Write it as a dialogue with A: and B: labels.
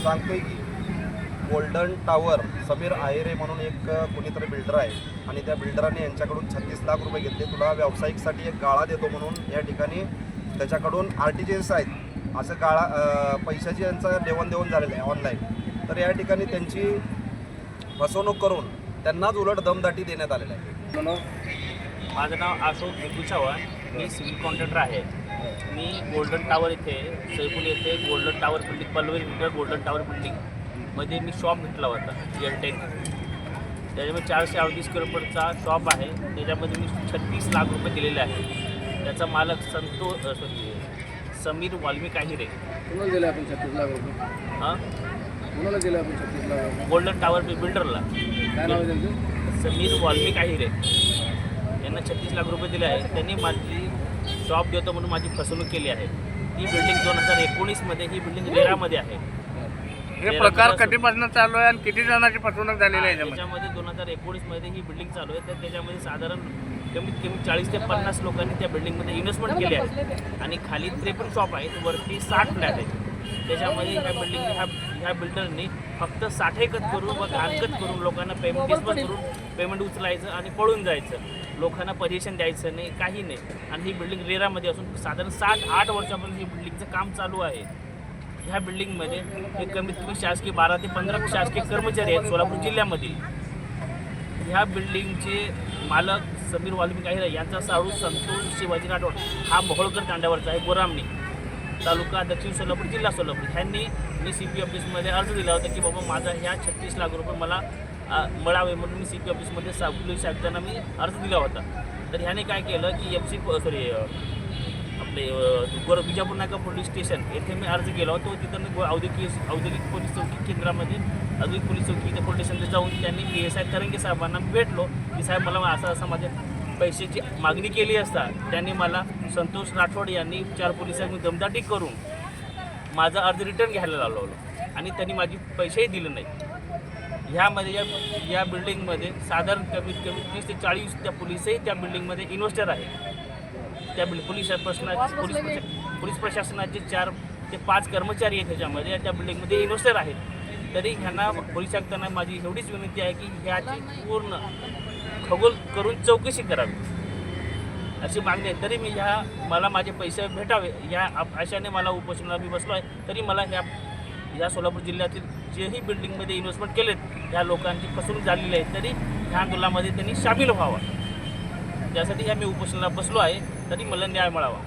A: सांगतोय की golden tower Sameer आहिरे म्हणून एक कोणीतरी बिल्डर आहे आणि त्या बिल्डराने यांच्याकडून 36 लाख रुपये घेतले, तुला व्यावसायिकसाठी एक गाळा देतो म्हणून या ठिकाणी त्याच्याकडून RTGS आहेत असं गाळा पैशाची यांचं देवाणघेवाण झालेलं आहे ऑनलाईन. तर या ठिकाणी त्यांची फसवणूक करून त्यांनाच उलट दमदाटी देण्यात आलेला आहे.
B: माझं नाव अशोक विपुल चव्हाण, मी सिव्हिल कॉन्ट्रॅक्टर आहे. मी गोल्डन टावर इथे सैफुल येथे golden tower building Pallavi golden tower बिल्डिंगमध्ये मी शॉप घेतला होता एअरटेल. त्याच्यामध्ये 438 किलोमीटरचा शॉप आहे. त्याच्यामध्ये मी 36 लाख रुपये दिलेले आहे. त्याचा मालक समीर वाल्मिक आहिरे.
C: कोणाला दिले आपण 36 लाख रुपये?
B: हां,
C: कोणाला दिले आपण 36 लाख रुपये?
B: गोल्डन टावर बिल्डरला
C: काय नाव आहे त्यांचं?
B: समीर वाल्मिक आहिरे यांना 36 लाख रुपये दिले आहेत. त्यांनी माझी शॉप देतो म्हणून माझी फसवणूक केली आहे. ही बिल्डिंग 2019मध्ये ही बिल्डिंग रेरामध्ये आहे.
D: हे प्रकार कधीपासून चालू आहे आणि किती जणांची फसवणूक झालेली आहे
B: त्याच्यामध्ये 2019मध्ये ही बिल्डिंग चालू आहे. तर त्याच्यामध्ये साधारण कमीत कमी 40 ते 50 लोकांनी त्या बिल्डिंगमध्ये इन्व्हेस्टमेंट केली आहे आणि खाली 53 शॉप आहेत, वरती 60 फ्लॅट आहेत. त्याच्यामध्ये ह्या बिल्डरनी फक्त साठेकत करून व घाणकत करून लोकांना पेमेंट करून पेमेंट उचलायचं आणि पळून जायचं. लोकांना पर्मिशन द्यायचं नाही, काही नाही. आणि ही बिल्डिंग रेरामध्ये असून साधारण 7-8 वर्षापासून ही बिल्डिंगचं काम चालू आहे. ह्या बिल्डिंगमध्ये हे कमीत कमी शासकीय 12 ते 15 शासकीय कर्मचारी आहेत सोलापूर जिल्ह्यामधील. ह्या बिल्डिंगचे मालक समीर वाल्मिक आहिरे यांचा साडू संतोष शिवाजी राठोड हा मोहोळकर तांड्यावरचा आहे, बोरामणी तालुका दक्षिण सोलापूर जिल्हा सोलापूर. ह्यांनी मी CP ऑफिसमध्ये अर्ज दिला होता की बाबा माझा ह्या 36 लाख रुपये मला मिळावे म्हणून मी CP ऑफिसमध्ये पोलीस आयुक्तांना मी अर्ज दिला होता. तर ह्याने काय केलं की आपले विजापूर नाका पोलीस स्टेशन येथे मी अर्ज केला होता. तिथं औद्योगिक पोलीस चौकी केंद्रामध्ये औद्योगिक पोलीस चौकी इथे पोलीस स्टेशनला जाऊन त्यांनी PSI तरंगे साहेबांना भेटलो की साहेब मला असं माझ्या पैशाची मागणी केली असता त्यांनी मला संतोष राठोड यांनी 4 पोलिसांनी दमदाटी करून माझा अर्ज रिटर्न घ्यायला लावलं आणि त्यांनी माझी पैसेही दिले नाही. ह्यामध्ये या बिल्डिंगमध्ये साधारण कमीत कमी 30 ते 40 त्या पोलिसही त्या बिल्डिंगमध्ये इन्व्हेस्टर आहे. त्या पोलीस प्रशासनाचे 4 ते 5 कर्मचारी आहेत त्याच्यामध्ये त्या बिल्डिंगमध्ये इन्व्हेस्टर आहेत. तरी ह्यांना पोलीस आयुक्तांना माझी एवढीच विनंती आहे की ह्याची पूर्ण खगोल करून चौकशी करावी अशी मागणी आहे. तरी मी मला माझे पैसे भेटावे या आशाने मला उपोषणाला मी बसलो आहे. तरी मला ह्या सोलापूर जिल्ह्यातील जेही बिल्डिंगमध्ये इन्व्हेस्टमेंट केलेत ह्या लोकांची फसवणूक झालेली आहे. तरी ह्या आंदोलनामध्ये त्यांनी सामील व्हावा त्यासाठी मी उपोषणाला बसलो आहे. तरी मला न्याय मिळावा.